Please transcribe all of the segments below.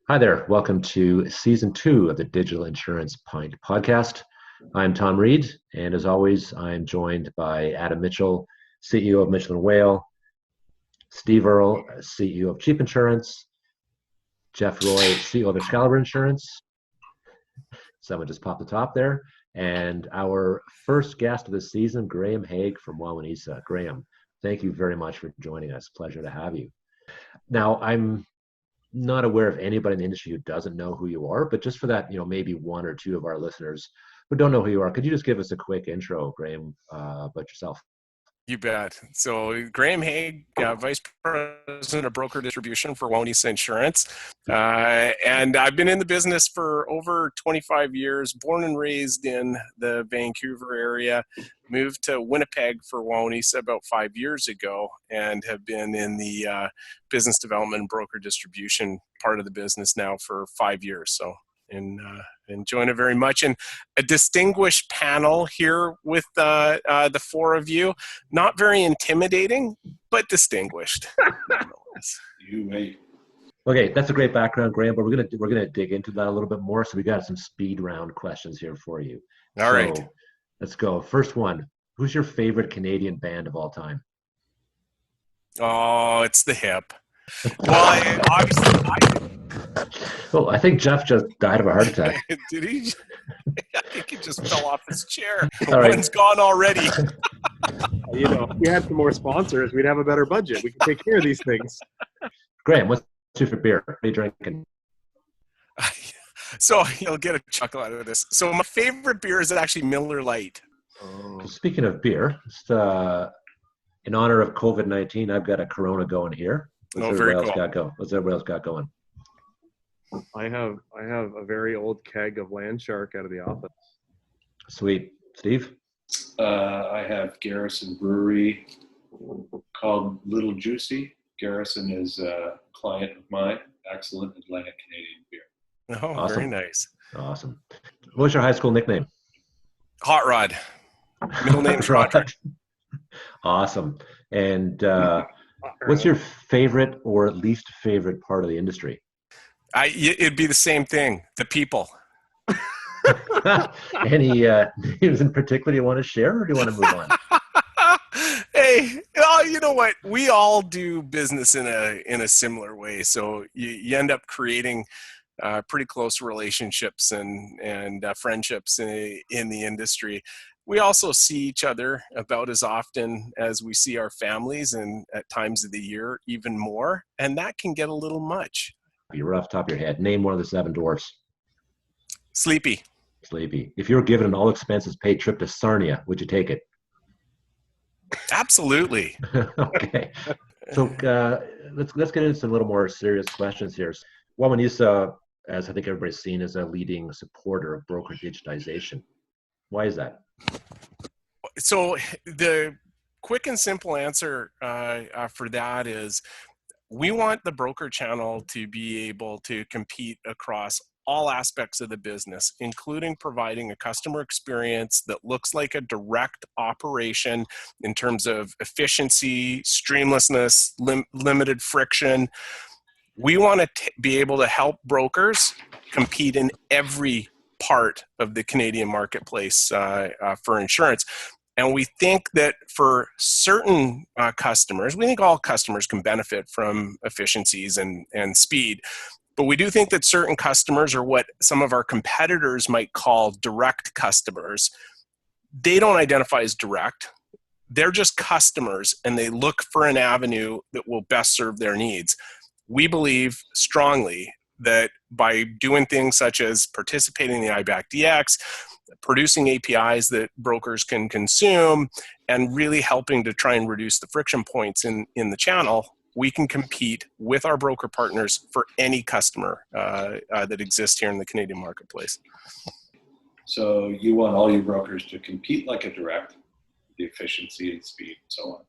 Hi there. Welcome to season 2 of the Digital Insurance Pint podcast. I'm Tom Reed, and as always, I'm joined by Adam Mitchell, CEO of Mitchell & Whale, Steve Earle, CEO of Cheap Insurance, Jeff Roy, CEO of Excalibur Insurance. Someone just popped the top there. And our first guest of the season, Graham Haigh from Wawanesa. Graham, thank you very much for joining us. Pleasure to have you. Now, I'm not aware of anybody in the industry who doesn't know who you are, but just for that, maybe one or two of our listeners who don't know who you are, could you just give us a quick intro, Graham, about yourself? You bet. So Graham Haigh, Vice President of Broker Distribution for Wawanesa Insurance. And I've been in the business for over 25 years, born and raised in the Vancouver area, moved to Winnipeg for Wawanesa about 5 years ago, and have been in the business development and broker distribution part of the business now for 5 years. So enjoying it very much, and a distinguished panel here with the four of you. Not very intimidating, but distinguished. You wait. Okay, that's a great background, Graham. But we're gonna dig into that a little bit more. So we got some speed round questions here for you. All right, let's go. First one: who's your favorite Canadian band of all time? Oh, it's the Hip. Well, obviously, Oh, I think Jeff just died of a heart attack. Did he? I think he just fell off his chair. All right. One's gone already. If we had some more sponsors, we'd have a better budget. We can take care of these things. Graham, what's your favorite beer? What are you drinking? So you'll get a chuckle out of this. So my favorite beer is actually Miller Lite. Speaking of beer, just, in honor of COVID-19, I've got a Corona going here. What's everybody else got going? I have a very old keg of Land Shark out of the office. Sweet. Steve? I have Garrison Brewery called Little Juicy. Garrison is a client of mine. Excellent Atlantic Canadian beer. Oh, Awesome. Very nice. Awesome. What was your high school nickname? Hot Rod. Middle name's Roger. Awesome. And what's your favorite or least favorite part of the industry? It'd be the same thing. The people. Any names in particular you want to share, or do you want to move on? Hey, you know what? We all do business in a similar way. So you end up creating pretty close relationships and friendships in the industry. We also see each other about as often as we see our families, and at times of the year even more. And that can get a little much. You're off the top of your head. Name one of the 7 dwarfs. Sleepy. If you were given an all expenses paid trip to Sarnia, would you take it? Absolutely. Okay. So let's get into some little more serious questions here. Wawanesa, as I think everybody's seen, is a leading supporter of broker digitization. Why is that? So the quick and simple answer for that is we want the broker channel to be able to compete across all aspects of the business, including providing a customer experience that looks like a direct operation in terms of efficiency, streamlessness, limited friction. We want to be able to help brokers compete in every part of the Canadian marketplace for insurance. And we think that for certain customers, we think all customers can benefit from efficiencies and speed. But we do think that certain customers, or what some of our competitors might call direct customers, they don't identify as direct. They're just customers, and they look for an avenue that will best serve their needs. We believe strongly that by doing things such as participating in the IBAC DX, producing APIs that brokers can consume, and really helping to try and reduce the friction points in the channel, we can compete with our broker partners for any customer that exists here in the Canadian marketplace. So you want all your brokers to compete like a direct, the efficiency and speed and so on.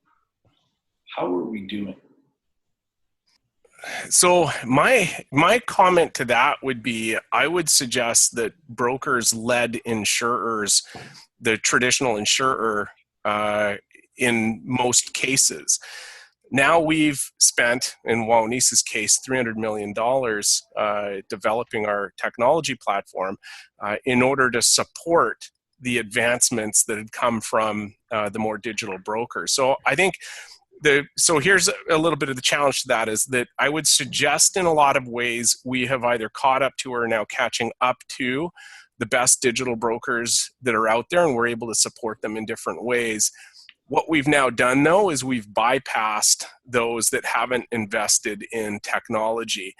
How are we doing? So my comment to that would be, I would suggest that brokers-led insurers, the traditional insurer, in most cases. Now we've spent, in Wawanesa's case, $300 million developing our technology platform in order to support the advancements that had come from the more digital brokers. So I think so here's a little bit of the challenge to that, is that I would suggest in a lot of ways we have either caught up to or are now catching up to the best digital brokers that are out there, and we're able to support them in different ways. What we've now done, though, is we've bypassed those that haven't invested in technology.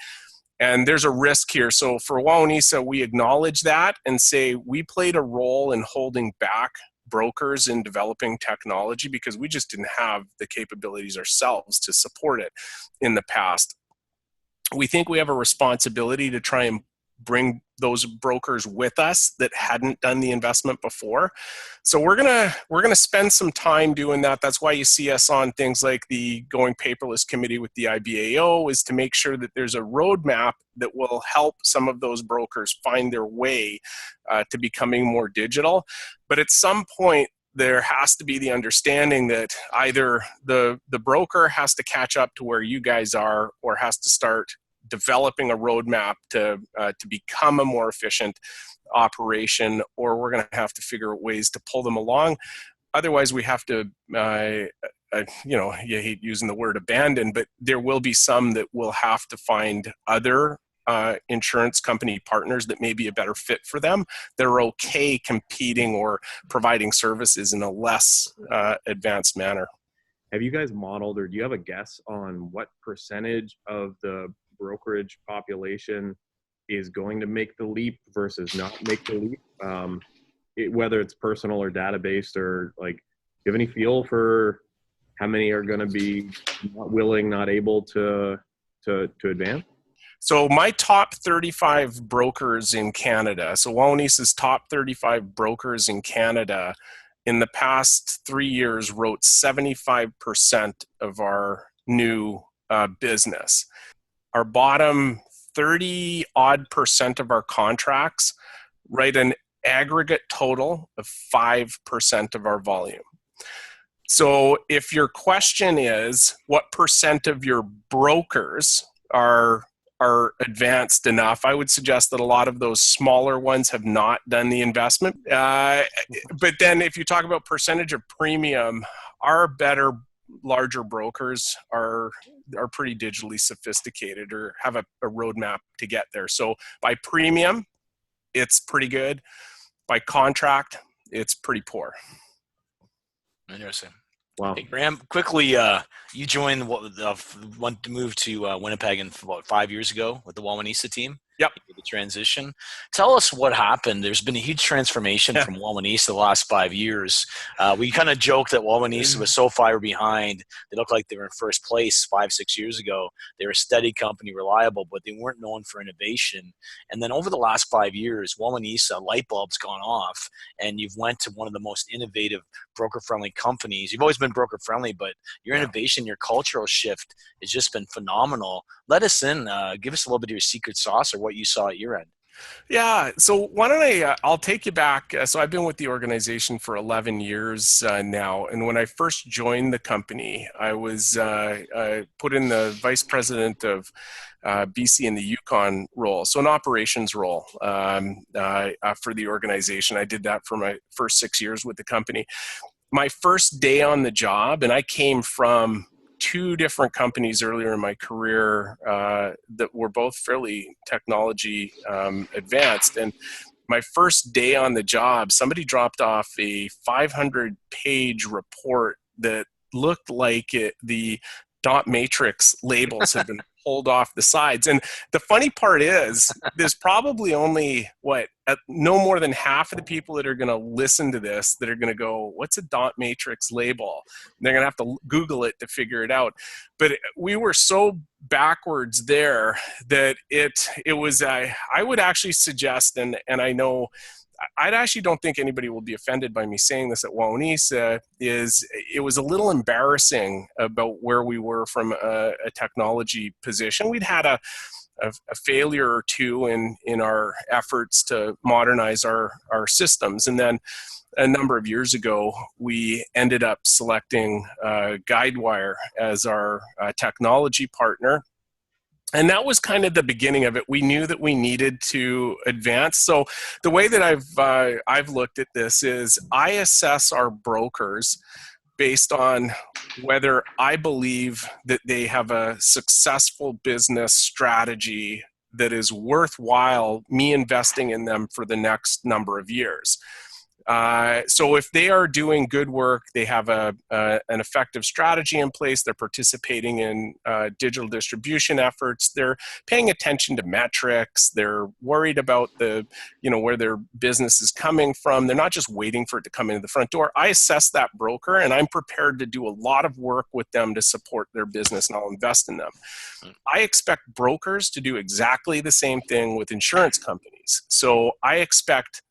And there's a risk here. So for Wawanesa, we acknowledge that and say we played a role in holding back brokers in developing technology because we just didn't have the capabilities ourselves to support it in the past. We think we have a responsibility to try and bring those brokers with us that hadn't done the investment before. So we're gonna spend some time doing that. That's why you see us on things like the Going Paperless Committee with the IBAO, is to make sure that there's a roadmap that will help some of those brokers find their way to becoming more digital. But at some point, there has to be the understanding that either the broker has to catch up to where you guys are, or has to start developing a roadmap to become a more efficient operation, or we're going to have to figure out ways to pull them along. Otherwise, we have to, you hate using the word abandon, but there will be some that will have to find other insurance company partners that may be a better fit for them. They're okay competing or providing services in a less advanced manner. Have you guys modeled, or do you have a guess on what percentage of the brokerage population is going to make the leap versus not make the leap? Whether it's personal or data-based, or like, do you have any feel for how many are going to be not willing, not able to advance? So my top 35 brokers in Canada, so Wawanesa's top 35 brokers in Canada in the past 3 years wrote 75% of our new business. Our bottom 30-odd% of our contracts write an aggregate total of 5% of our volume. So if your question is, what percent of your brokers are advanced enough, I would suggest that a lot of those smaller ones have not done the investment. But then if you talk about percentage of premium, our better, larger brokers are pretty digitally sophisticated, or have a roadmap to get there. So by premium, it's pretty good. By contract, it's pretty poor. Interesting. Wow. Hey, Graham, quickly, you joined went to move to Winnipeg about 5 years ago with the Wawanesa team. Yep. The transition. Tell us what happened. There's been a huge transformation from Wawanesa the last 5 years. We kind of joked that Wawanesa was so far behind. They looked like they were in first place 5-6 years ago. They were a steady company, reliable, but they weren't known for innovation. And then over the last 5 years, Wawanesa light bulb's gone off, and you've went to one of the most innovative broker-friendly companies. You've always been broker-friendly, but your innovation, your cultural shift has just been phenomenal. Let us in. Give us a little bit of your secret sauce, or what you saw at your end. Yeah, so why don't I'll take you back. So I've been with the organization for 11 years now, and when I first joined the company, I was put in the vice president of BC and the Yukon role, so an operations role for the organization. I did that for my first 6 years with the company. My first day on the job, and I came from 2 different companies earlier in my career that were both fairly technology advanced. And my first day on the job, somebody dropped off a 500-page report that looked like the dot matrix labels had been pulled off the sides. And the funny part is, there's probably only, no more than half of the people that are going to listen to this that are going to go, what's a dot matrix label? And they're going to have to Google it to figure it out. But we were so backwards there that it was, I would actually suggest, and I know, I actually don't think anybody will be offended by me saying this at Wawanesa, it was a little embarrassing about where we were from a technology position. We'd had a failure or two in our efforts to modernize our systems. And then a number of years ago, we ended up selecting Guidewire as our technology partner. And that was kind of the beginning of it. We knew that we needed to advance. So the way that I've looked at this is I assess our brokers based on whether I believe that they have a successful business strategy that is worthwhile me investing in them for the next number of years. So if they are doing good work, they have an effective strategy in place, they're participating in digital distribution efforts, they're paying attention to metrics, they're worried about where their business is coming from, they're not just waiting for it to come into the front door. I assess that broker and I'm prepared to do a lot of work with them to support their business, and I'll invest in them. I expect brokers to do exactly the same thing with insurance companies. So I expect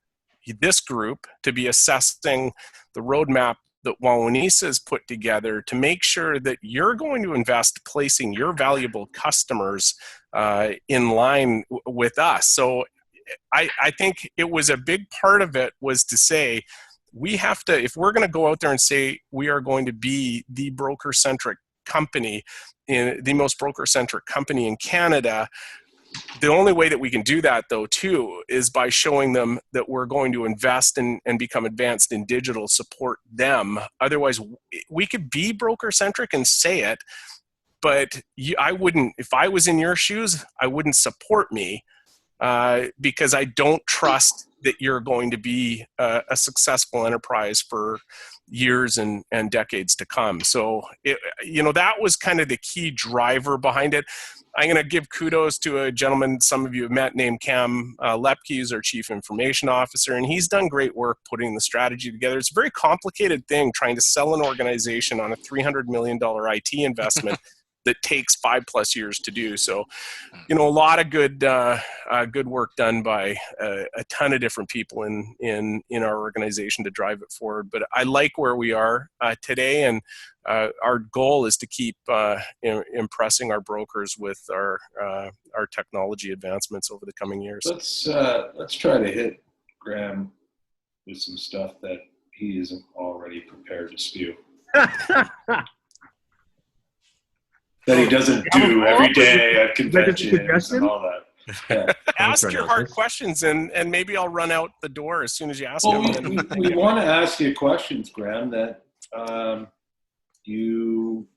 this group to be assessing the roadmap that Wawanesa has put together to make sure that you're going to invest placing your valuable customers in line with us. So I think it was a big part of it was to say, we have to, if we're going to go out there and say we are going to be the broker-centric company, the most broker-centric company in Canada, the only way that we can do that, though, too, is by showing them that we're going to invest and become advanced in digital, support them. Otherwise, we could be broker-centric and say it, but I wouldn't, if I was in your shoes, I wouldn't support me because I don't trust that you're going to be a successful enterprise for years and decades to come. So, that was kind of the key driver behind it. I'm going to give kudos to a gentleman some of you have met named Cam Lepke, who's our Chief Information Officer, and he's done great work putting the strategy together. It's a very complicated thing trying to sell an organization on a $300 million IT investment that takes 5+ years to do. So, a lot of good work done by a ton of different people in our organization to drive it forward. But I like where we are today, and our goal is to keep impressing our brokers with our technology advancements over the coming years. Let's try to hit Graham with some stuff that he isn't already prepared to spew. That he doesn't do every day at conventions and all that. Yeah. Ask your hard questions, and maybe I'll run out the door as soon as you ask them. We want to ask you questions, Graham, that you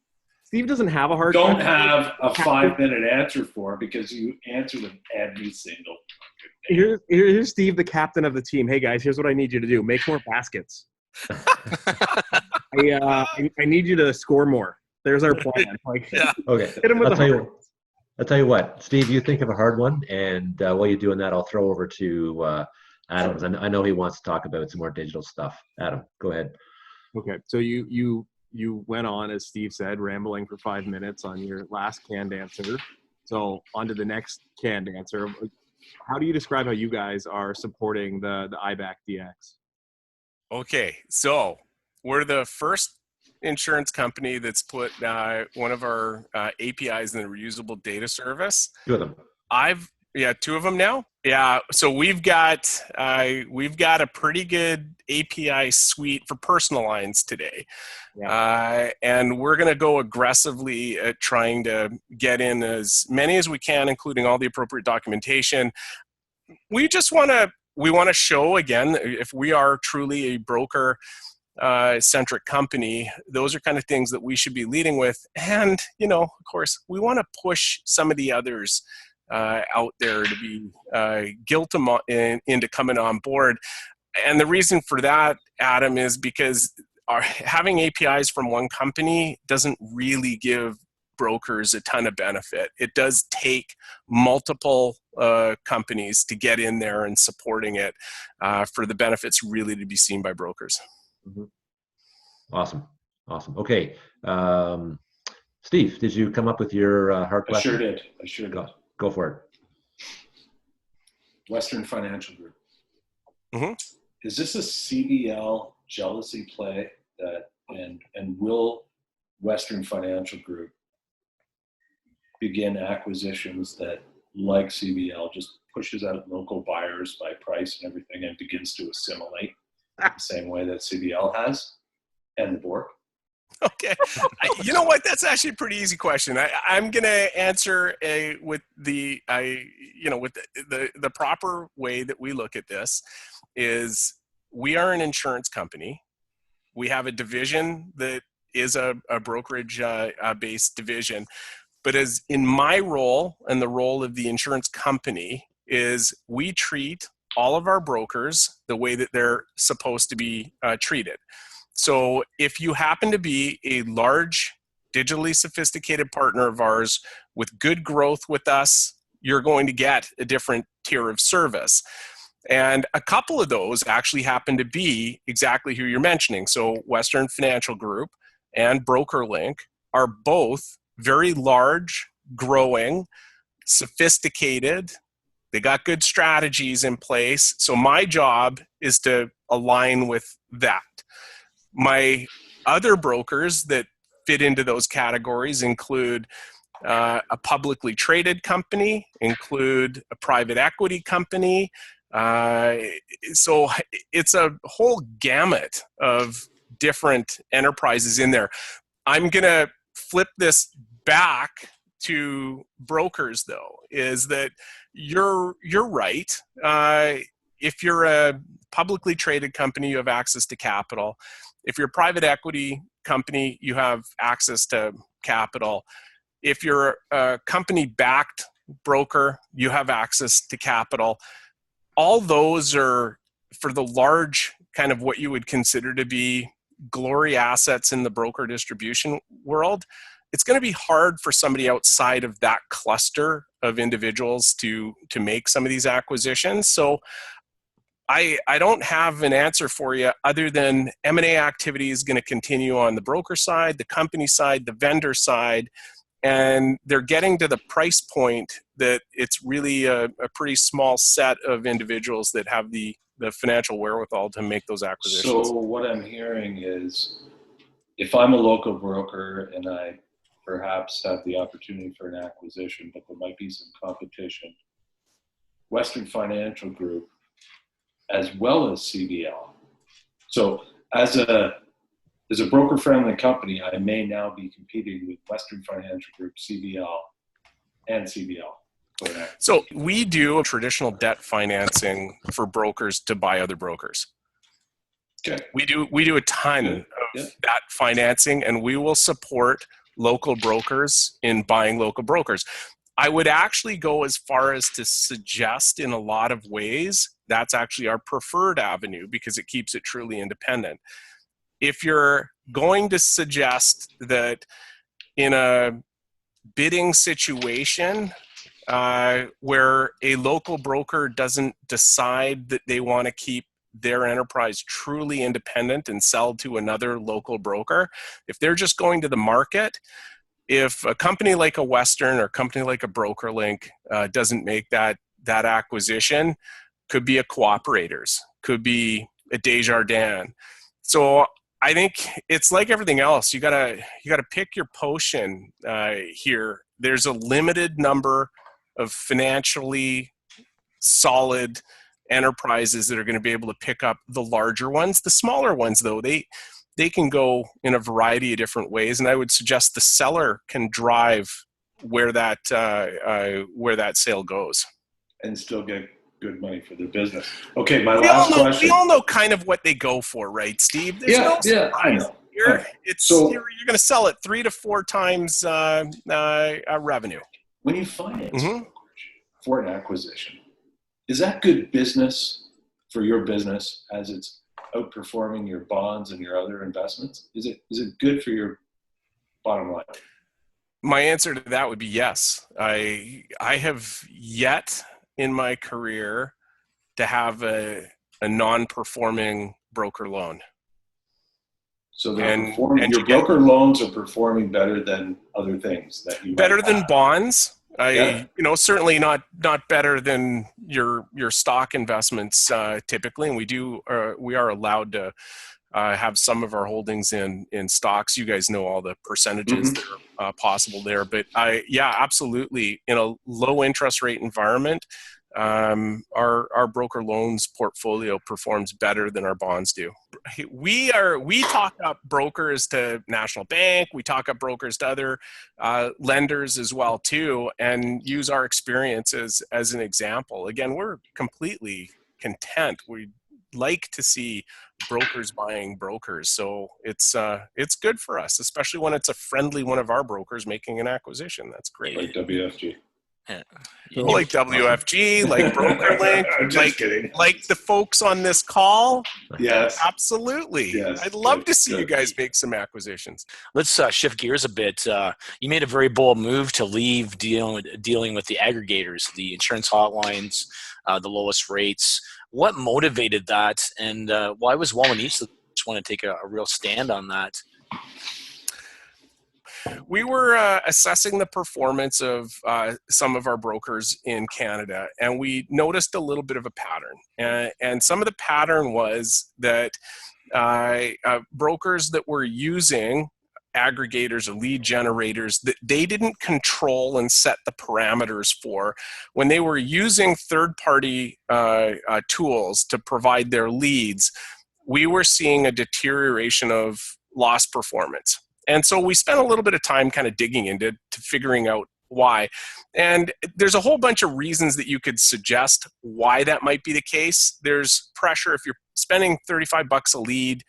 Steve doesn't have a hard don't question. have a 5-minute answer for because you answer them every single day. Here's Steve, the captain of the team. Hey guys, here's what I need you to do: make more baskets. I need you to score more. There's our plan. Yeah. Okay. Hit him with I'll tell you what, Steve, you think of a hard one, and while you're doing that, I'll throw over to Adam, because I know he wants to talk about some more digital stuff. Adam, go ahead. Okay. So you went on, as Steve said, rambling for 5 minutes on your last canned answer. So on to the next canned answer. How do you describe how you guys are supporting the IBAC DX? Okay. So we're the first insurance company that's put one of our APIs in the reusable data service. 2 of them. 2 of them now. Yeah, so we've got a pretty good API suite for personal lines today, and we're going to go aggressively at trying to get in as many as we can, including all the appropriate documentation. We want to show again, if we are truly a broker centric company, those are kind of things that we should be leading with. And, of course, we want to push some of the others out there to be guilt them into coming on board. And the reason for that, Adam, is because having APIs from one company doesn't really give brokers a ton of benefit. It does take multiple companies to get in there and supporting it for the benefits really to be seen by brokers. Mm-hmm. Awesome. Okay. Steve, did you come up with your hard question? I sure did. Go for it. Western Financial Group. Mm-hmm. Is this a CBL jealousy play and will Western Financial Group begin acquisitions that, like CBL, just pushes out local buyers by price and everything and begins to assimilate? the same way that CBL has, and the board? Okay. You know what? That's actually a pretty easy question. I'm going to answer with the proper way that we look at this is we are an insurance company. We have a division that is a brokerage based division. But as in my role and the role of the insurance company is we treat all of our brokers the way that they're supposed to be treated. So if you happen to be a large, digitally sophisticated partner of ours with good growth with us, you're going to get a different tier of service. And a couple of those actually happen to be exactly who you're mentioning. So Western Financial Group and Brokerlink are both very large, growing, sophisticated. They got good strategies in place. So my job is to align with that. My other brokers that fit into those categories include a publicly traded company, include a private equity company. So it's a whole gamut of different enterprises in there. I'm going to flip this back to brokers, though, is that you're right. If you're a publicly traded company, you have access to capital. If you're a private equity company, you have access to capital. If you're a company-backed broker, you have access to capital. All those are for the large kind of what you would consider to be glory assets in the broker distribution world. It's going to be hard for somebody outside of that cluster of individuals to make some of these acquisitions. So I don't have an answer for you other than M&A activity is going to continue on the broker side, the company side, the vendor side, and they're getting to the price point that it's really a pretty small set of individuals that have the financial wherewithal to make those acquisitions. So what I'm hearing is if I'm a local broker and I perhaps have the opportunity for an acquisition, but there might be some competition, Western Financial Group as well as CBL. So as a broker-friendly company, I may now be competing with Western Financial Group, CBL, and CBL. So we do traditional debt financing for brokers to buy other brokers. Okay. We do a ton of that financing, and we will support local brokers in buying local brokers. I would actually go as far as to suggest in a lot of ways that's actually our preferred avenue because it keeps it truly independent. If you're going to suggest that in a bidding situation where a local broker doesn't decide that they want to keep their enterprise truly independent and sell to another local broker, if they're just going to the market, if a company like a Western or a company like a Brokerlink doesn't make that acquisition, could be a Cooperators, could be a Desjardins. So I think it's like everything else. You gotta pick your potion here. There's a limited number of financially solid enterprises that are going to be able to pick up the larger ones. The smaller ones, though, they can go in a variety of different ways, and I would suggest the seller can drive where that sale goes, and still get good money for their business. Okay, my last question. We all know kind of what they go for, right, Steve? There's no surprise. I know. You're going to sell it 3 to 4 times revenue. When you finance brokerage for an acquisition, is that good business for your business as it's outperforming your bonds and your other investments? Is it good for your bottom line? My answer to that would be yes. I have yet in my career to have a non-performing broker loan. So your broker loans are performing better than other things that you better than bonds. Certainly not better than your stock investments typically, and we are allowed to have some of our holdings in stocks. You guys know all the percentages that are possible there, but absolutely, in a low interest rate environment, our broker loans portfolio performs better than our bonds do. We talk up brokers to National Bank. We talk up brokers to other lenders as well too, and use our experiences as an example. Again, we're completely content. We like to see brokers buying brokers, so it's good for us, especially when it's a friendly one of our brokers making an acquisition. That's great. Like WFG. Yeah. Like WFG, like Brokerlink, I'm just kidding. like the folks on this call. Yes. Absolutely. Yes. I'd love to see Good. you guys make some acquisitions. Let's shift gears a bit. You made a very bold move to leave dealing with the aggregators, the insurance hotlines, the lowest rates. What motivated that, and why was Wawanesa just want to take a real stand on that? We were assessing the performance of some of our brokers in Canada, and we noticed a little bit of a pattern. And some of the pattern was that brokers that were using aggregators or lead generators that they didn't control and set the parameters for when they were using third-party tools to provide their leads, we were seeing a deterioration of loss performance. And so we spent a little bit of time kind of digging into figuring out why. And there's a whole bunch of reasons that you could suggest why that might be the case. There's pressure if you're spending $35 a lead.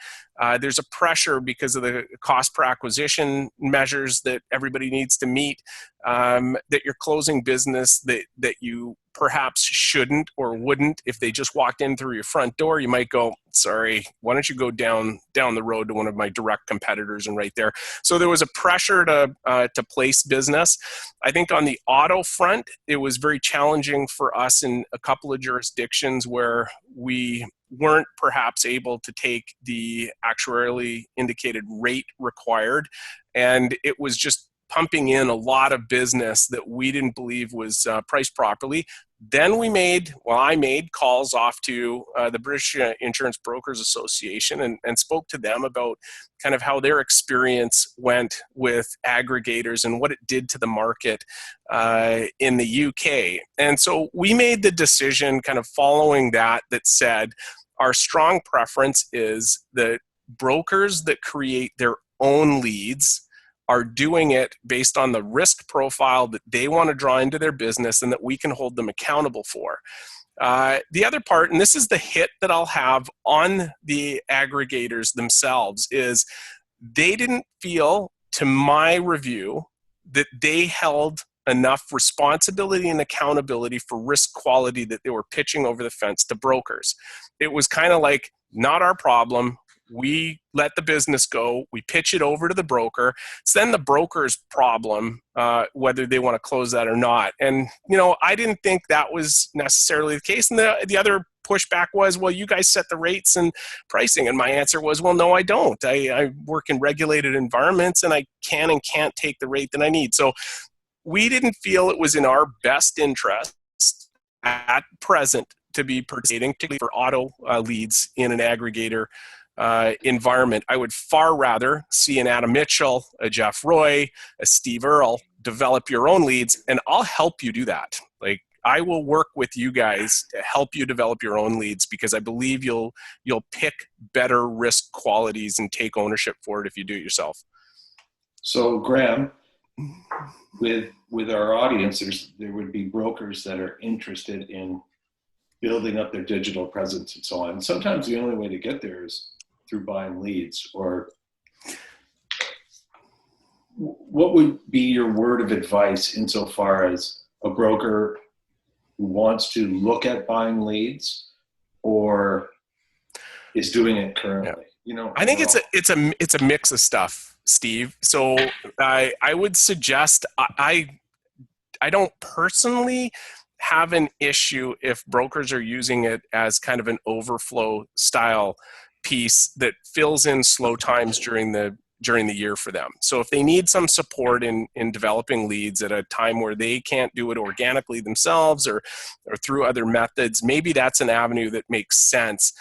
There's a pressure because of the cost per acquisition measures that everybody needs to meet, that you're closing business that you perhaps shouldn't or wouldn't. If they just walked in through your front door, you might go, sorry, why don't you go down the road to one of my direct competitors and right there. So there was a pressure to place business. I think on the auto front, it was very challenging for us in a couple of jurisdictions where we weren't perhaps able to take the actuarially indicated rate required, and it was just pumping in a lot of business that we didn't believe was priced properly. Then I made calls off to the British Insurance Brokers Association and spoke to them about kind of how their experience went with aggregators and what it did to the market in the UK. And so we made the decision kind of following that said, our strong preference is that brokers that create their own leads are doing it based on the risk profile that they want to draw into their business and that we can hold them accountable for. The other part, and this is the hit that I'll have on the aggregators themselves, is they didn't feel, to my review, that they held enough responsibility and accountability for risk quality that they were pitching over the fence to brokers. It was kind of like, not our problem. We let the business go. We pitch it over to the broker. It's then the broker's problem whether they want to close that or not. And, I didn't think that was necessarily the case. And the other pushback was, well, you guys set the rates and pricing. And my answer was, well, no, I don't. I work in regulated environments and I can and can't take the rate that I need. So we didn't feel it was in our best interest at present to be participating, particularly for auto leads in an aggregator environment. I would far rather see an Adam Mitchell, a Jeff Roy, a Steve Earle develop your own leads, and I'll help you do that. Like, I will work with you guys to help you develop your own leads, because I believe you'll pick better risk qualities and take ownership for it if you do it yourself. So, Graham, with our audience, there would be brokers that are interested in building up their digital presence and so on. And sometimes the only way to get there is through buying leads. Or what would be your word of advice insofar as a broker who wants to look at buying leads or is doing it currently? Yeah. I think it's a mix of stuff, Steve. So I would suggest, I don't personally have an issue if brokers are using it as kind of an overflow style piece that fills in slow times during the year for them. So if they need some support in developing leads at a time where they can't do it organically themselves or through other methods, maybe that's an avenue that makes sense.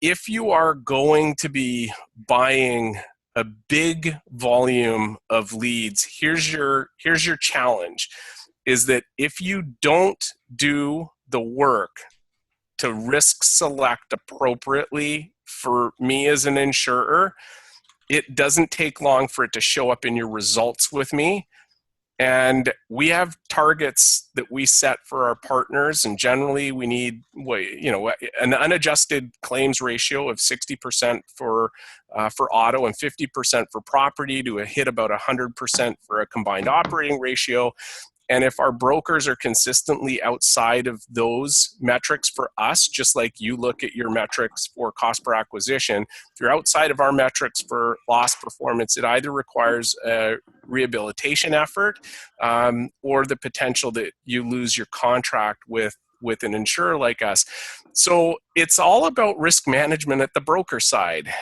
If you are going to be buying a big volume of leads, here's your challenge, is that if you don't do the work to risk select appropriately for me as an insurer, it doesn't take long for it to show up in your results with me. And we have targets that we set for our partners, and generally we need, an unadjusted claims ratio of 60% for auto and 50% for property to hit about 100% for a combined operating ratio. And if our brokers are consistently outside of those metrics for us, just like you look at your metrics for cost per acquisition, if you're outside of our metrics for loss performance, it either requires a rehabilitation effort or the potential that you lose your contract with an insurer like us. So it's all about risk management at the broker side.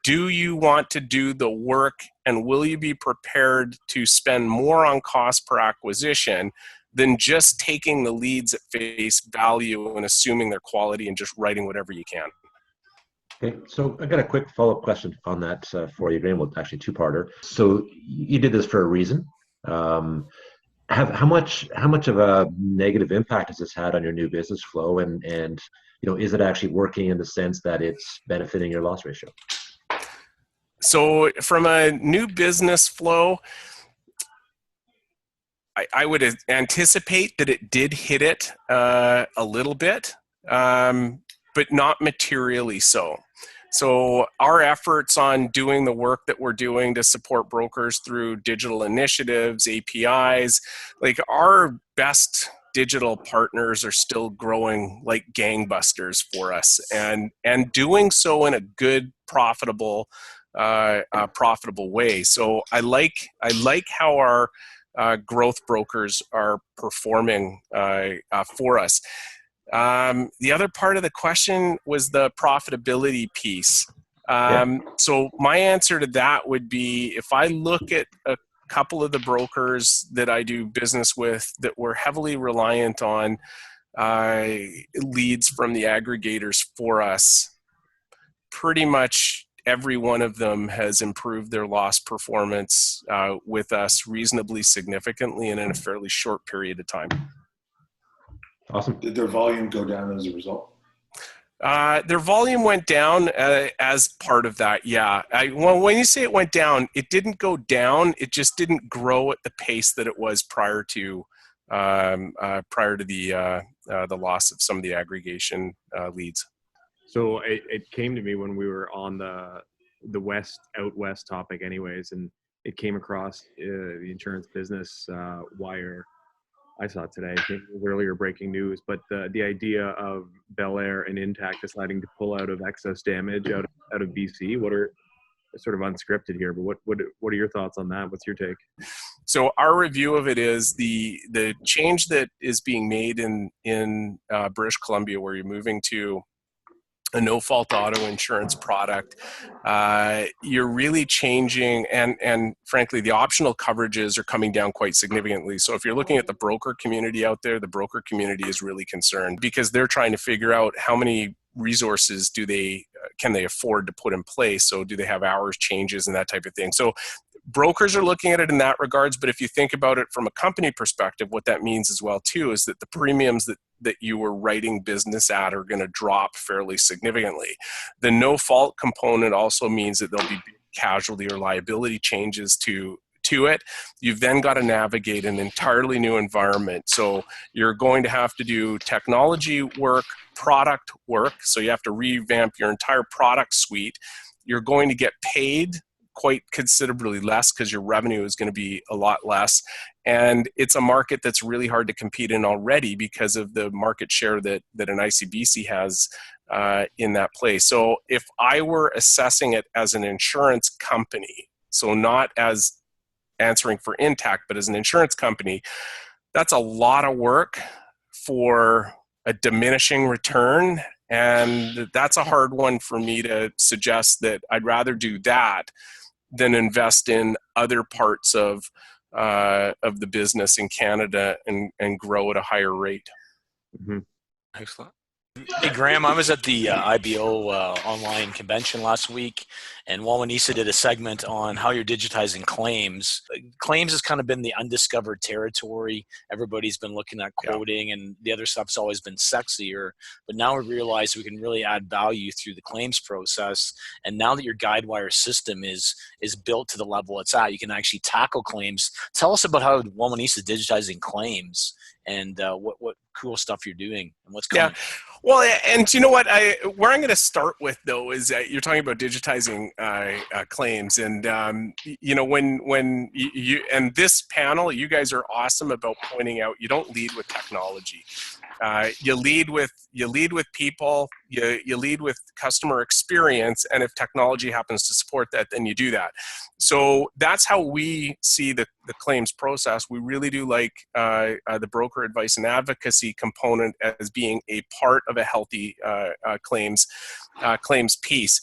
Do you want to do the work, and will you be prepared to spend more on cost per acquisition than just taking the leads at face value and assuming their quality and just writing whatever you can? Okay, so I got a quick follow-up question on that for you, Graham. Well, actually, two-parter. So you did this for a reason. How much of a negative impact has this had on your new business flow, and is it actually working in the sense that it's benefiting your loss ratio? So from a new business flow, I would anticipate that it did hit it a little bit, but not materially so. So our efforts on doing the work that we're doing to support brokers through digital initiatives, APIs, like our best digital partners are still growing like gangbusters for us, and doing so in a good, profitable way. So I like how our growth brokers are performing for us. The other part of the question was the profitability piece. So my answer to that would be, if I look at a couple of the brokers that I do business with that were heavily reliant on leads from the aggregators for us, pretty much every one of them has improved their loss performance with us reasonably significantly and in a fairly short period of time. Awesome. Did their volume go down as a result? Their volume went down as part of that, yeah. When you say it went down, it didn't go down. It just didn't grow at the pace that it was prior to the loss of some of the aggregation leads. So it came to me when we were on the out west topic anyways, and it came across the insurance business wire. I saw it today. It was earlier breaking news, but the idea of Bel Air and Intact deciding to pull out of excess damage out of BC. What are sort of unscripted here, but what are your thoughts on that? What's your take? So our review of it is the change that is being made in British Columbia, where you're moving to a no-fault auto insurance product. You're really changing, and frankly, the optional coverages are coming down quite significantly. So if you're looking at the broker community out there, the broker community is really concerned because they're trying to figure out how many resources can they afford to put in place. So do they have hours changes and that type of thing? So brokers are looking at it in that regards, but if you think about it from a company perspective, what that means as well too is that the premiums that you were writing business at are going to drop fairly significantly. The no fault component also means that there'll be casualty or liability changes to it. You've then got to navigate an entirely new environment. So you're going to have to do technology work, product work. So you have to revamp your entire product suite. You're going to get paid quite considerably less because your revenue is going to be a lot less. And it's a market that's really hard to compete in already because of the market share that an ICBC has in that place. So if I were assessing it as an insurance company, so not as answering for Intact, but as an insurance company, that's a lot of work for a diminishing return. And that's a hard one for me to suggest that I'd rather do that than invest in other parts of the business in Canada and grow at a higher rate. Mm-hmm. Excellent. Hey, Graham, I was at the IBO online convention last week, and Wawanesa did a segment on how you're digitizing claims. Claims has kind of been the undiscovered territory. Everybody's been looking at quoting, and the other stuff's always been sexier. But now we realize we can really add value through the claims process. And now that your Guidewire system is built to the level it's at, you can actually tackle claims. Tell us about how Wawanesa is digitizing claims and what cool stuff you're doing and what's coming. Yeah. Well, and you know what? Where I'm going to start with though is you're talking about digitizing claims, and when you and this panel, you guys are awesome about pointing out you don't lead with technology. You lead with people. You lead with customer experience, and if technology happens to support that, then you do that. So that's how we see the claims process. We really do like the broker advice and advocacy component as being a part of a healthy claims piece.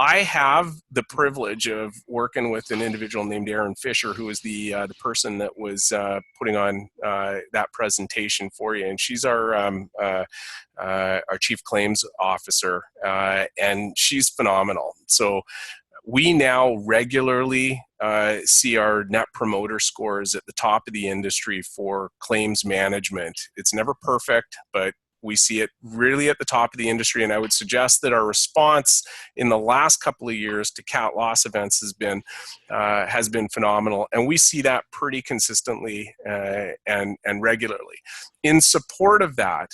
I have the privilege of working with an individual named Aaron Fisher, who is the person that was putting on that presentation for you, and she's our chief claims officer, and she's phenomenal. So we now regularly see our net promoter scores at the top of the industry for claims management. It's never perfect, but we see it really at the top of the industry, and I would suggest that our response in the last couple of years to cat loss events has been phenomenal, and we see that pretty consistently and regularly. In support of that,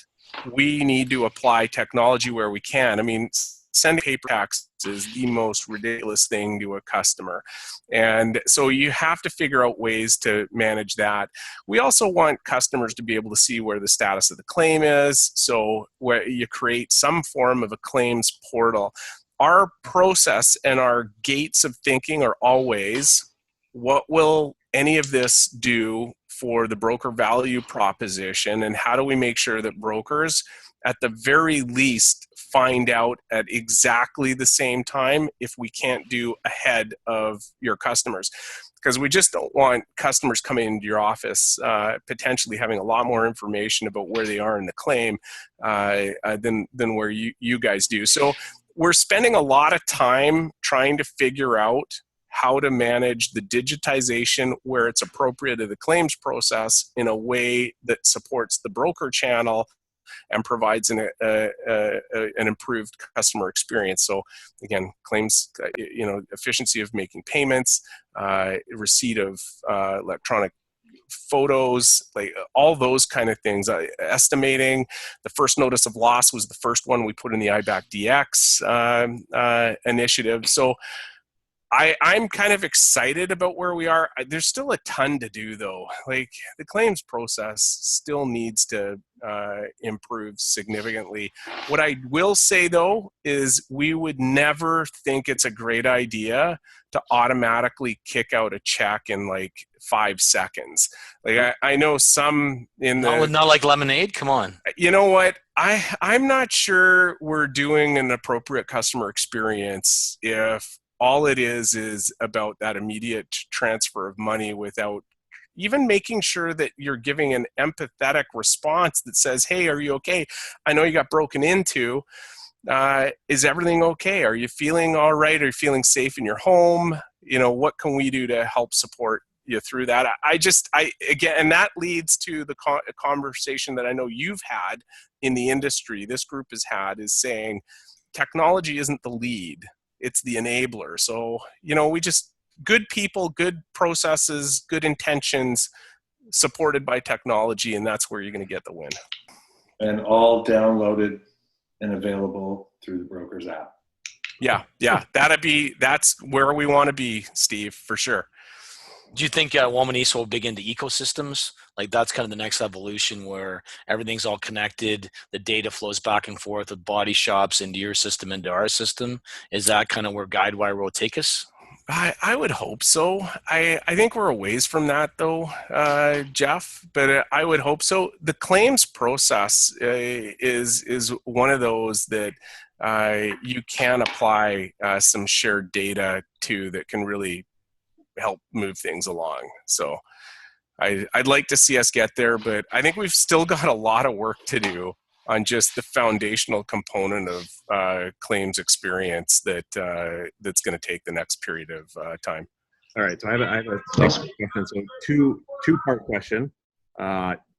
we need to apply technology where we can. I mean, sending paper tax is the most ridiculous thing to a customer. And so you have to figure out ways to manage that. We also want customers to be able to see where the status of the claim is. So where you create some form of a claims portal. Our process and our gates of thinking are always, what will any of this do for the broker value proposition, and how do we make sure that brokers at the very least find out at exactly the same time if we can't do ahead of your customers? Because we just don't want customers coming into your office potentially having a lot more information about where they are in the claim than where you guys do. So we're spending a lot of time trying to figure out how to manage the digitization where it's appropriate to the claims process in a way that supports the broker channel and provides an improved customer experience. So again, claims, efficiency of making payments, receipt of electronic photos, like all those kind of things. Estimating the first notice of loss was the first one we put in the IBAC DX initiative. So I'm kind of excited about where we are. There's still a ton to do though. Like the claims process still needs to improve significantly. What I will say though is we would never think it's a great idea to automatically kick out a check in like 5 seconds. Like I know some in the... Not like lemonade? Come on. You know what? I'm not sure we're doing an appropriate customer experience if all it is about that immediate transfer of money without even making sure that you're giving an empathetic response that says, hey, are you okay? I know you got broken into. Is everything okay? Are you feeling all right? Are you feeling safe in your home? You know, what can we do to help support you through that? Again, and that leads to the conversation that I know you've had in the industry, this group has had, is saying technology isn't the lead. It's the enabler. So, we just, good people, good processes, good intentions, supported by technology, and that's where you're going to get the win. And all downloaded and available through the broker's app. Yeah. That's where we want to be, Steve, for sure. Do you think Wawanesa will dig into ecosystems? Like that's kind of the next evolution where everything's all connected, the data flows back and forth with body shops into your system, into our system. Is that kind of where Guidewire will take us? I would hope so. I think we're a ways from that though, Jeff, but I would hope so. The claims process is one of those that you can apply some shared data to that can really help move things along. So I'd like to see us get there, but I think we've still got a lot of work to do just the foundational component of claims experience that's going to take the next period of time. All right, so I have a second question. So two-part question,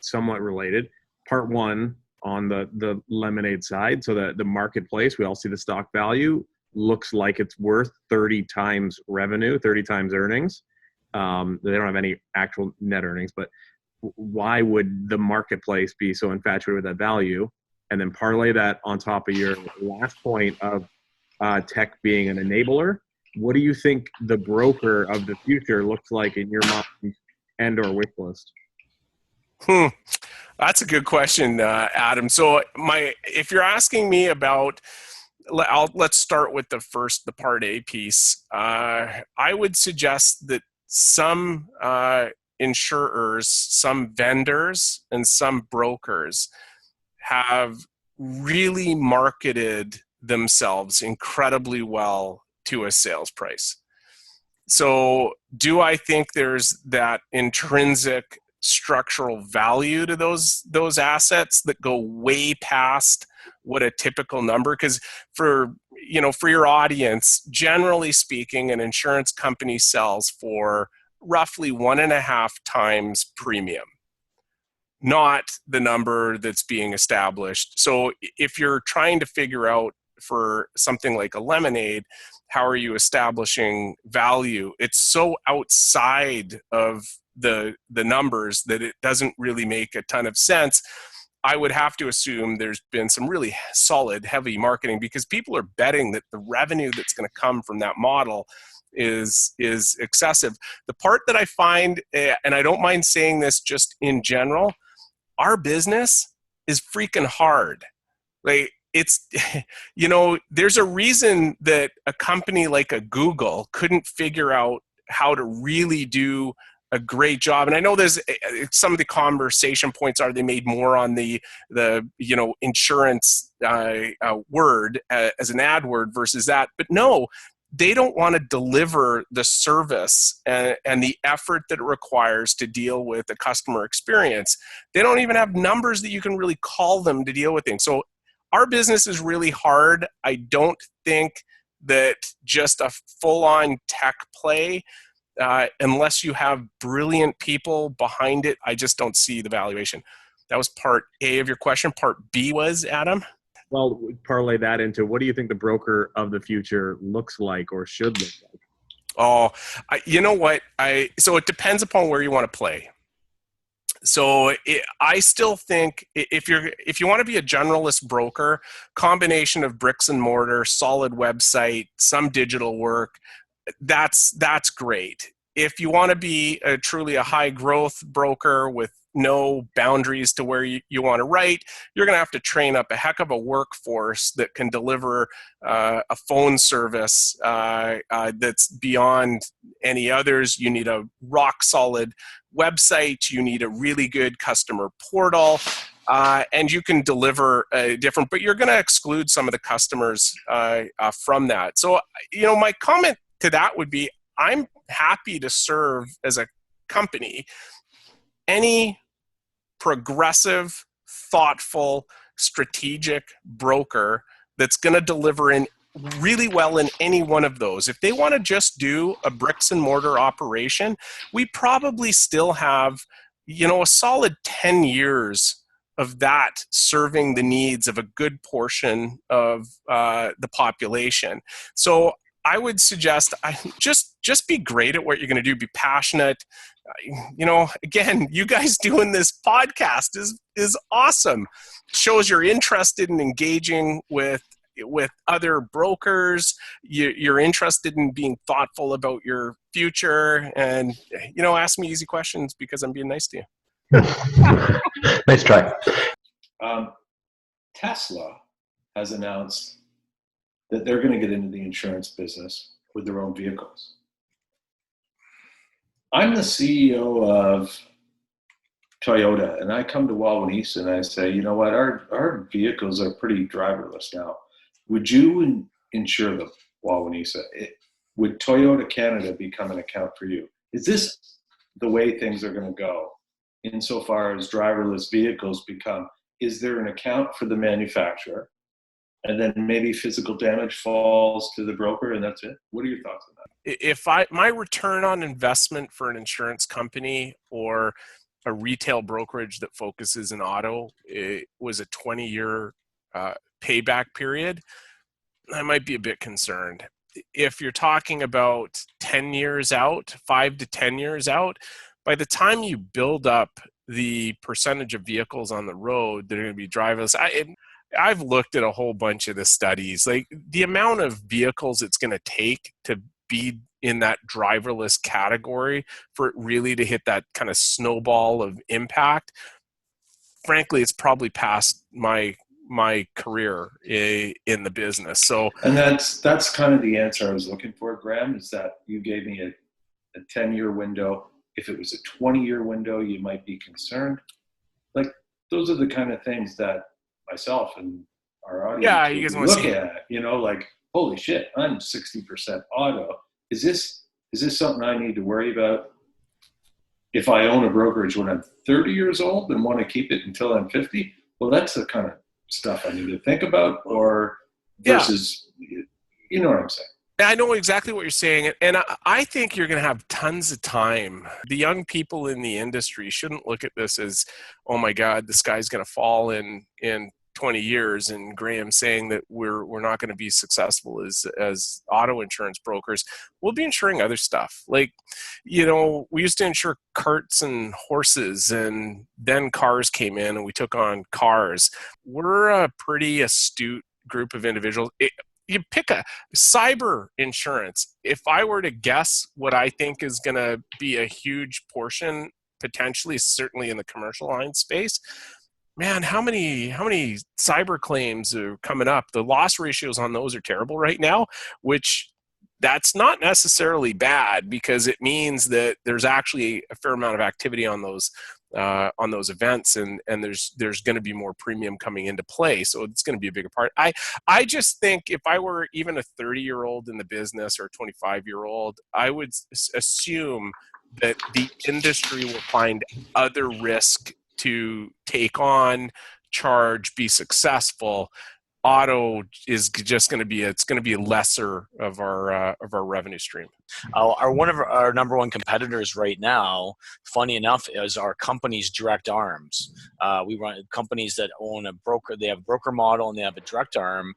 somewhat related. Part one, on the lemonade side, so the marketplace, we all see the stock value, looks like it's worth 30 times revenue, 30 times earnings. They don't have any actual net earnings, but why would the marketplace be so infatuated with that value? And then parlay that on top of your last point of tech being an enabler. What do you think the broker of the future looks like in your mind and or wish list? That's a good question, Adam. So if you're asking me about, let's start with the part A piece. I would suggest that some insurers, some vendors, and some brokers have really marketed themselves incredibly well to a sales price. So do I think there's that intrinsic structural value to those assets that go way past what a typical number? Because for your audience, generally speaking, an insurance company sells for roughly 1.5 times premium, not the number that's being established. So if you're trying to figure out for something like a lemonade, how are you establishing value? It's so outside of the numbers that it doesn't really make a ton of sense. I would have to assume there's been some really solid, heavy marketing, because people are betting that the revenue that's going to come from that model is excessive. The part that I find, and I don't mind saying this just in general, our business is freaking hard. Like, it's, there's a reason that a company like a Google couldn't figure out how to really do a great job. And I know there's some of the conversation points are they made more on the insurance word as an ad word versus that. But no, they don't want to deliver the service and the effort that it requires to deal with the customer experience. They don't even have numbers that you can really call them to deal with things. So our business is really hard. I don't think that just a full-on tech play, unless you have brilliant people behind it, I just don't see the valuation. That was part A of your question. Part B was, Adam? Well, parlay that into, what do you think the broker of the future looks like or should look like? Oh, you know what? So it depends upon where you want to play. So I still think if you want to be a generalist broker, combination of bricks and mortar, solid website, some digital work, that's great. If you want to be truly a high growth broker with no boundaries to where you want to write, you're going to have to train up a heck of a workforce that can deliver a phone service that's beyond any others. You need a rock solid website. You need a really good customer portal. And you can deliver different, but you're going to exclude some of the customers from that. So, my comment to that would be, I'm happy to serve as a company any progressive, thoughtful, strategic broker that's going to deliver in really well in any one of those. If they want to just do a bricks and mortar operation, we probably still have, a solid 10 years of that serving the needs of a good portion of the population. So I would suggest just be great at what you're going to do. Be passionate. Again, you guys doing this podcast is awesome. Shows you're interested in engaging with other brokers. You're interested in being thoughtful about your future, and ask me easy questions because I'm being nice to you. Nice try. Tesla has announced that they're going to get into the insurance business with their own vehicles. I'm the CEO of Toyota, and I come to Wawanesa and I say, you know what, our vehicles are pretty driverless now. Would you insure the Wawanesa? Would Toyota Canada become an account for you? Is this the way things are going to go insofar as driverless vehicles become is there an account for the manufacturer, and then maybe physical damage falls to the broker, and that's it? What are your thoughts on that? If my return on investment for an insurance company or a retail brokerage that focuses in auto, it was a 20-year payback period, I might be a bit concerned. If you're talking about 10 years out, 5 to 10 years out, by the time you build up the percentage of vehicles on the road that are going to be driverless, I've looked at a whole bunch of the studies, like the amount of vehicles it's going to take to be in that driverless category for it really to hit that kind of snowball of impact. Frankly, it's probably past my career in the business. So, and that's kind of the answer I was looking for, Graham, is that you gave me a 10-year window. If it was a 20-year window, you might be concerned. Like, those are the kind of things that myself and our audience you guys will want to look see at, like, holy shit, I'm 60% auto. Is this something I need to worry about if I own a brokerage when I'm 30 years old and want to keep it until I'm 50? Well, that's the kind of stuff I need to think about, or versus, you know what I'm saying? I know exactly what you're saying, and I think you're going to have tons of time. The young people in the industry shouldn't look at this as, oh my God, the sky's going to fall in 20 years, and Graham saying that we're not going to be successful as auto insurance brokers. We'll be insuring other stuff. Like, we used to insure carts and horses, and then cars came in and we took on cars. We're a pretty astute group of individuals. You pick a cyber insurance. If I were to guess what I think is going to be a huge portion, potentially, certainly in the commercial line space, man, how many cyber claims are coming up? The loss ratios on those are terrible right now, which that's not necessarily bad because it means that there's actually a fair amount of activity on those events, and there's going to be more premium coming into play, so it's going to be a bigger part. I just think if I were even a 30-year-old in the business or a 25-year-old, I would assume that the industry will find other risk to take on, charge, be successful. Auto is just going to be lesser of our revenue stream. One of our number one competitors right now, funny enough, is our company's direct arms. We run companies that own a broker. They have a broker model and they have a direct arm.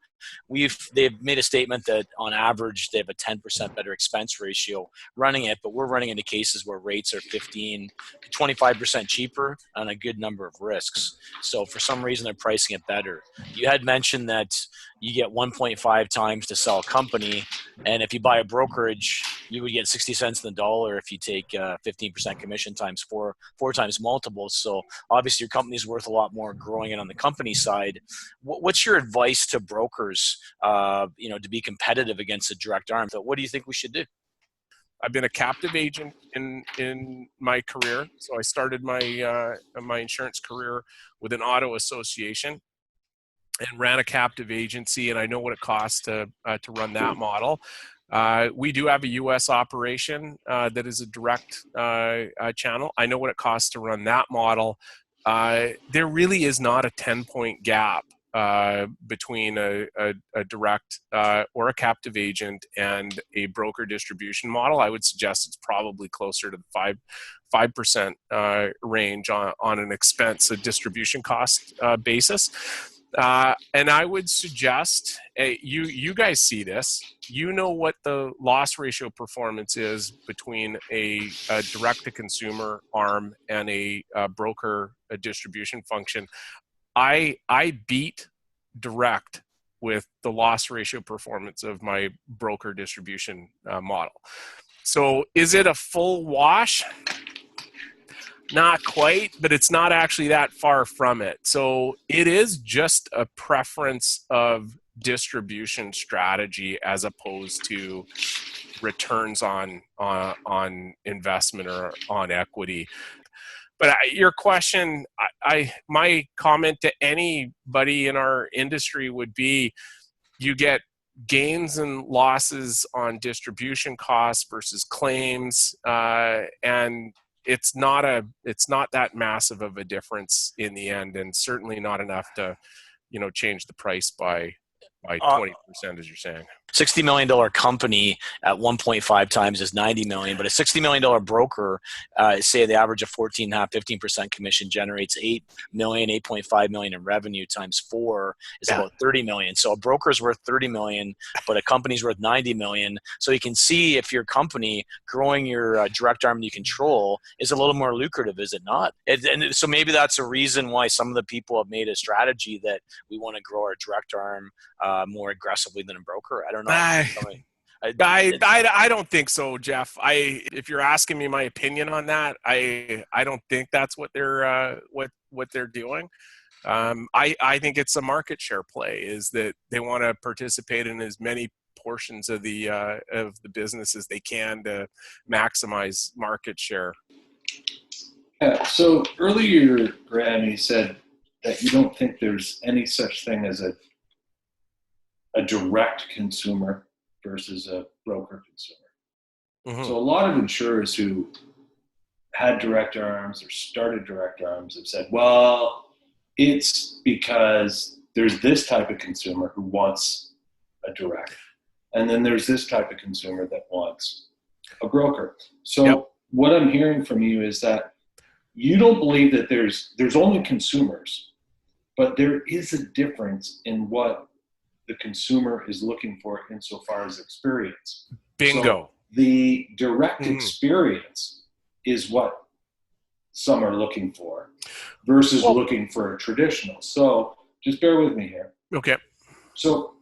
They've made a statement that on average they have a 10% better expense ratio running it, but we're running into cases where rates are 15 to 25% cheaper on a good number of risks. So for some reason they're pricing it better. You had mentioned that you get 1.5 times to sell a company, and if you buy a brokerage, you would get 60 cents in the dollar if you take 15% commission times four times multiples. So obviously your company's worth a lot more growing it on the company side. What's your advice to brokers, to be competitive against a direct arm? So what do you think we should do? I've been a captive agent in my career. So I started my insurance career with an auto association and ran a captive agency, and I know what it costs to run that model. We do have a U.S. operation that is a direct channel. I know what it costs to run that model. There really is not a 10-point gap between a direct or a captive agent and a broker distribution model. I would suggest it's probably closer to the 5% range on an expense, a distribution cost basis. And I would suggest you guys see this. You know what the loss ratio performance is between a direct-to-consumer arm and a broker distribution function. I beat direct with the loss ratio performance of my broker distribution model. So is it a full wash? Not quite, but it's not actually that far from it. So it is just a preference of distribution strategy as opposed to returns on investment or on equity. But your question, my comment to anybody in our industry would be, you get gains and losses on distribution costs versus claims, and it's not that massive of a difference in the end, and certainly not enough to, change the price by 20%, as you're saying. $60 million company at 1.5 times is $90 million, but a $60 million broker, say the average of 14.5%, 15% commission generates $8 million, $8.5 million in revenue times 4 is about $30 million. So a broker's worth $30 million, but a company's worth $90 million. So you can see if your company growing your direct arm you control is a little more lucrative, is it not? And so maybe that's a reason why some of the people have made a strategy that we want to grow our direct arm more aggressively than a broker. I don't know. I don't think so, Jeff. If you're asking me my opinion on that, I don't think that's what they're doing. I think it's a market share play, is that they want to participate in as many portions of the business as they can to maximize market share. Yeah, so earlier, Graham, you said that you don't think there's any such thing as a direct consumer versus a broker consumer. Mm-hmm. So a lot of insurers who had direct arms or started direct arms have said, well, it's because there's this type of consumer who wants a direct, and then there's this type of consumer that wants a broker. So what I'm hearing from you is that you don't believe that there's only consumers, but there is a difference in what the consumer is looking for insofar as experience. Bingo. So the direct experience is what some are looking for versus looking for a traditional. So just bear with me here. Okay. So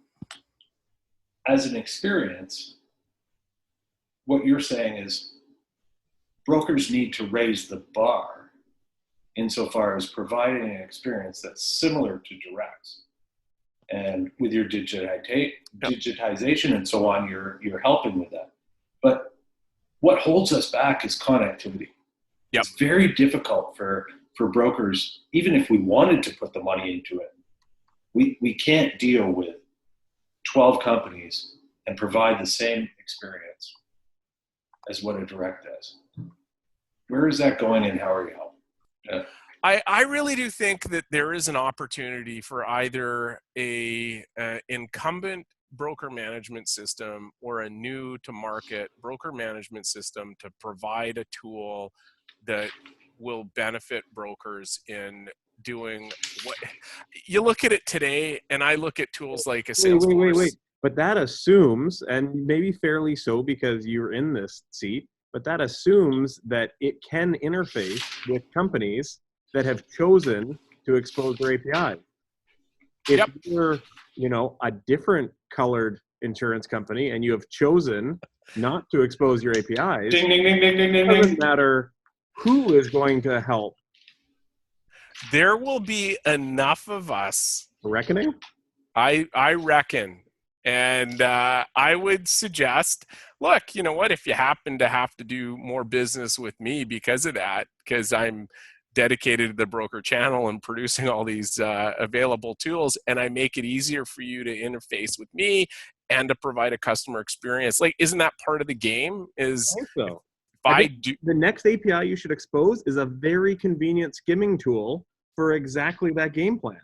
as an experience, what you're saying is brokers need to raise the bar insofar as providing an experience that's similar to directs. And with your digitization and so on, you're helping with that. But what holds us back is connectivity. Yep. It's very difficult for brokers, even if we wanted to put the money into it. We can't deal with 12 companies and provide the same experience as what a direct does. Where is that going, and how are you helping? I really do think that there is an opportunity for either a incumbent broker management system or a new to market broker management system to provide a tool that will benefit brokers in doing what you look at it today. And I look at tools like a Salesforce. Wait. But that assumes, and maybe fairly so because you're in this seat, but that assumes that it can interface with companies that have chosen to expose their API. If you're, a different colored insurance company and you have chosen not to expose your APIs, it doesn't matter who is going to help. There will be enough of us. Reckoning? I reckon. And I would suggest, look, you know what, if you happen to have to do more business with me because of that, because I'm dedicated to the broker channel and producing all these available tools, and I make it easier for you to interface with me and to provide a customer experience. Like, isn't that part of the game? I think so. The next API you should expose is a very convenient skimming tool for exactly that game plan.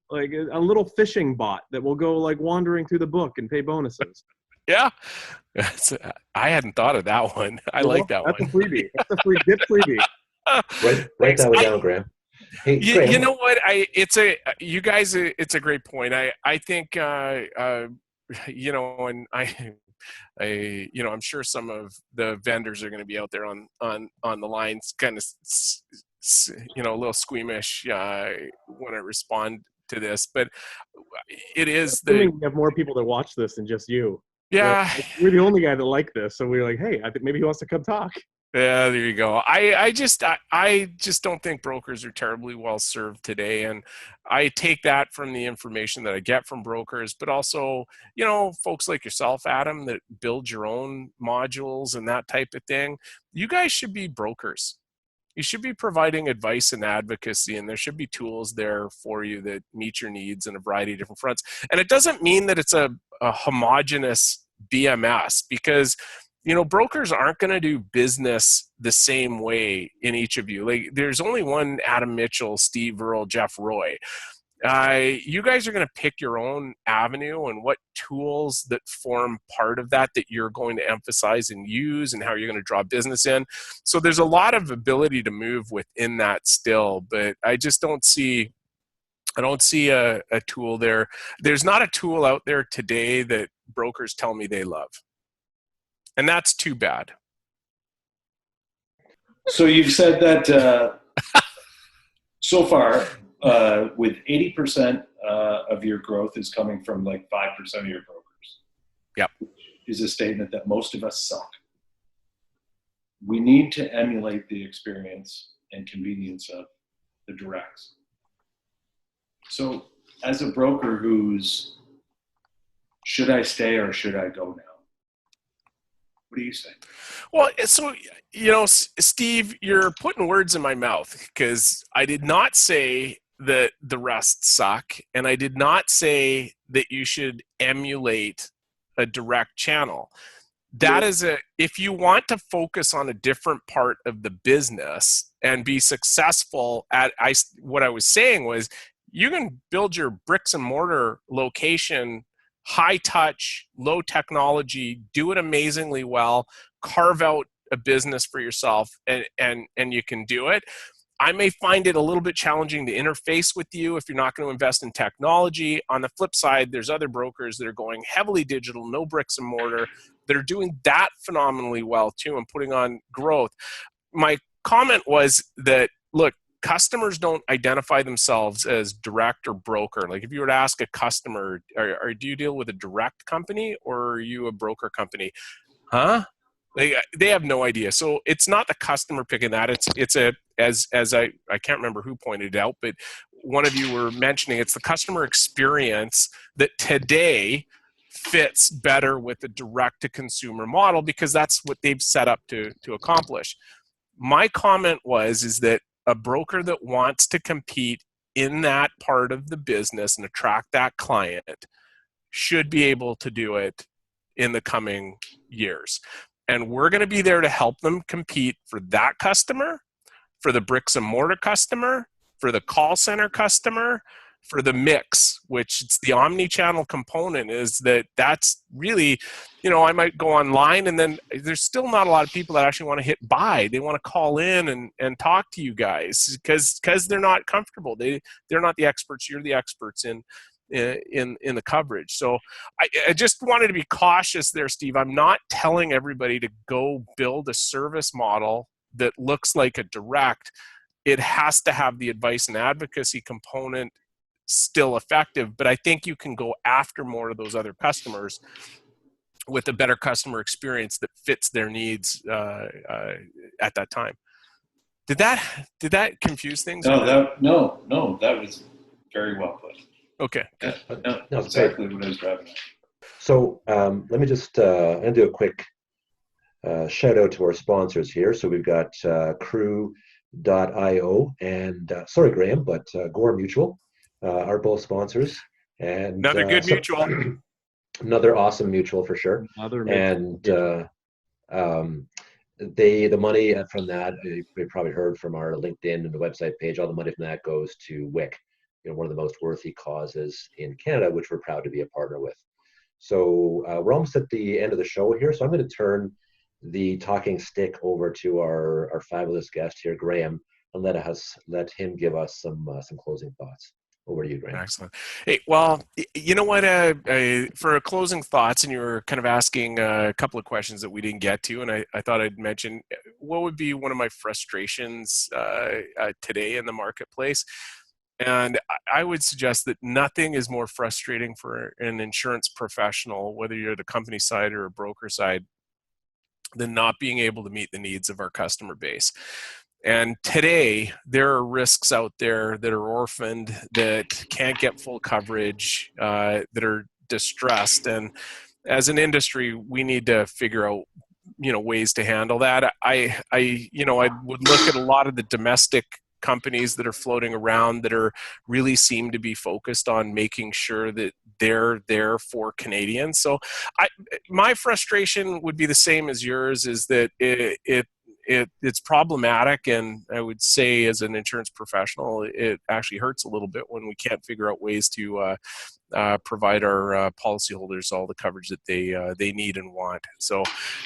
like a little fishing bot that will go like wandering through the book and pay bonuses. Yeah, I hadn't thought of that one. I like that one. That's a freebie. That's a free dip freebie. Write that one down, Graham. Hey, Graham. You know what? It's a great point. I think and I'm sure some of the vendors are going to be out there on the lines, kind of a little squeamish when I respond to this, but it is we have more people that watch this than just you. Yeah, we're the only guy that like this, so we're like, hey, I think maybe he wants to come talk. Yeah, there you go. I just don't think brokers are terribly well served today, and I take that from the information that I get from brokers, but also, folks like yourself, Adam, that build your own modules and that type of thing. You guys should be brokers. You should be providing advice and advocacy, and there should be tools there for you that meet your needs in a variety of different fronts. And it doesn't mean that it's a homogenous BMS, because brokers aren't going to do business the same way in each of you. Like, there's only one Adam Mitchell, Steve Earle, Jeff Roy. You guys are going to pick your own avenue and what tools that form part of that you're going to emphasize and use, and how you're going to draw business in. So there's a lot of ability to move within that still, but I just don't see a tool there. There's not a tool out there today that brokers tell me they love. And that's too bad. So you've said that so far, with 80% of your growth is coming from like 5% of your brokers. Yep. Is a statement that most of us suck. We need to emulate the experience and convenience of the directs. So as a broker who's, should I stay or should I go now? What do you say? Well, so, Steve, you're putting words in my mouth, because I did not say that the rest suck, and I did not say that you should emulate a direct channel. That is if you want to focus on a different part of the business and be successful what I was saying was, you can build your bricks and mortar location, high touch, low technology, do it amazingly well, carve out a business for yourself, and you can do it. I may find it a little bit challenging to interface with you if you're not going to invest in technology. On the flip side, there's other brokers that are going heavily digital, no bricks and mortar, that are doing that phenomenally well too and putting on growth. My comment was that, look, customers don't identify themselves as direct or broker. Like, if you were to ask a customer, do you deal with a direct company or are you a broker company? Huh? They have no idea. So it's not the customer picking that. It's I can't remember who pointed it out, but one of you were mentioning, it's the customer experience that today fits better with the direct to consumer model, because that's what they've set up to accomplish. My comment is that a broker that wants to compete in that part of the business and attract that client should be able to do it in the coming years. And we're going to be there to help them compete for that customer, for the bricks and mortar customer, for the call center customer, for the mix, which it's the omni-channel component. That's really, I might go online and then there's still not a lot of people that actually want to hit buy. They want to call in and talk to you guys because they're not comfortable. They're not the experts. You're the experts in the coverage. So I just wanted to be cautious there, Steve. I'm not telling everybody to go build a service model that looks like a direct. It has to have the advice and advocacy component still effective, but I think you can go after more of those other customers with a better customer experience that fits their needs at that time. Did that confuse things? No, that was very well put. Okay. Yeah, no, exactly what I was driving at. So let me just I'll do a quick shout out to our sponsors here. So we've got Crew.io and sorry, Graham, but Gore Mutual are both sponsors. And another good mutual. Another awesome mutual for sure. And the money from that, you probably heard from our LinkedIn and the website page, all the money from that goes to WIC, one of the most worthy causes in Canada, which we're proud to be a partner with. So we're almost at the end of the show here. So I'm going to turn the talking stick over to our fabulous guest here, Graham, and let him give us some closing thoughts. Over to you, Graham. Excellent. Hey, well, you know what? For closing thoughts, and you were kind of asking a couple of questions that we didn't get to, and I thought I'd mention what would be one of my frustrations today in the marketplace. And I would suggest that nothing is more frustrating for an insurance professional, whether you're the company side or a broker side, than not being able to meet the needs of our customer base. And today, there are risks out there that are orphaned, that can't get full coverage, that are distressed. And as an industry, we need to figure out, ways to handle that. I would look at a lot of the domestic companies that are floating around that are really seem to be focused on making sure that they're there for Canadians. So my frustration would be the same as yours, is that it's problematic, and I would say as an insurance professional, it actually hurts a little bit when we can't figure out ways to provide our policyholders all the coverage that they need and want. So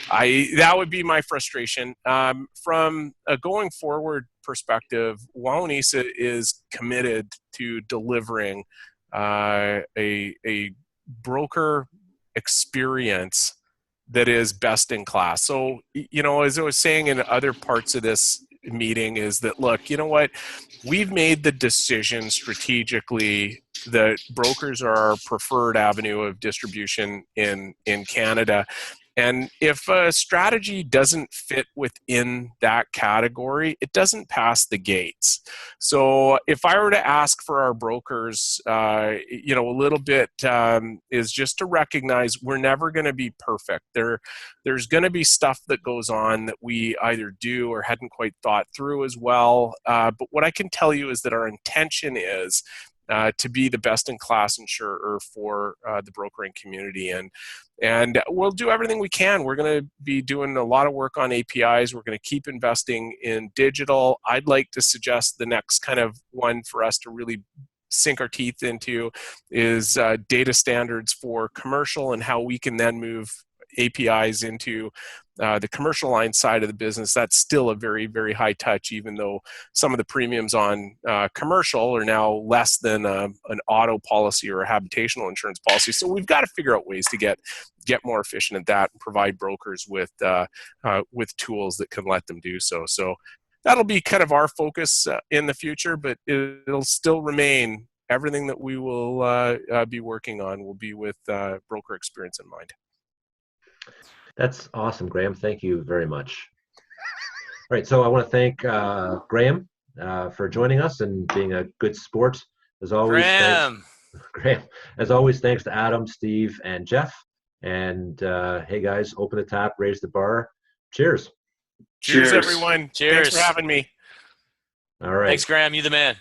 that would be my frustration. From a going forward perspective, Wawanesa is committed to delivering a broker experience that is best in class. So, as I was saying in other parts of this meeting, is that, look, you know what? We've made the decision strategically that brokers are our preferred avenue of distribution in Canada. And if a strategy doesn't fit within that category, it doesn't pass the gates. So if I were to ask for our brokers, a little bit is just to recognize we're never going to be perfect. There's going to be stuff that goes on that we either do or hadn't quite thought through as well. But what I can tell you is that our intention is to be the best in class insurer for the brokering community. And we'll do everything we can. We're going to be doing a lot of work on APIs. We're going to keep investing in digital. I'd like to suggest the next kind of one for us to really sink our teeth into is data standards for commercial, and how we can then move APIs into the commercial line side of the business. That's still a very, very high touch, even though some of the premiums on commercial are now less than an auto policy or a habitational insurance policy. So we've got to figure out ways to get more efficient at that and provide brokers with tools that can let them do so. So that'll be kind of our focus in the future, but it'll still remain everything that we will be working on will be with broker experience in mind. That's awesome, Graham. Thank you very much. All right, so I want to thank Graham for joining us and being a good sport. As always, Graham. Graham. As always, thanks to Adam, Steve, and Jeff. And hey, guys, open the tap, raise the bar. Cheers. Cheers, everyone. Cheers. Thanks for having me. All right. Thanks, Graham. You the man.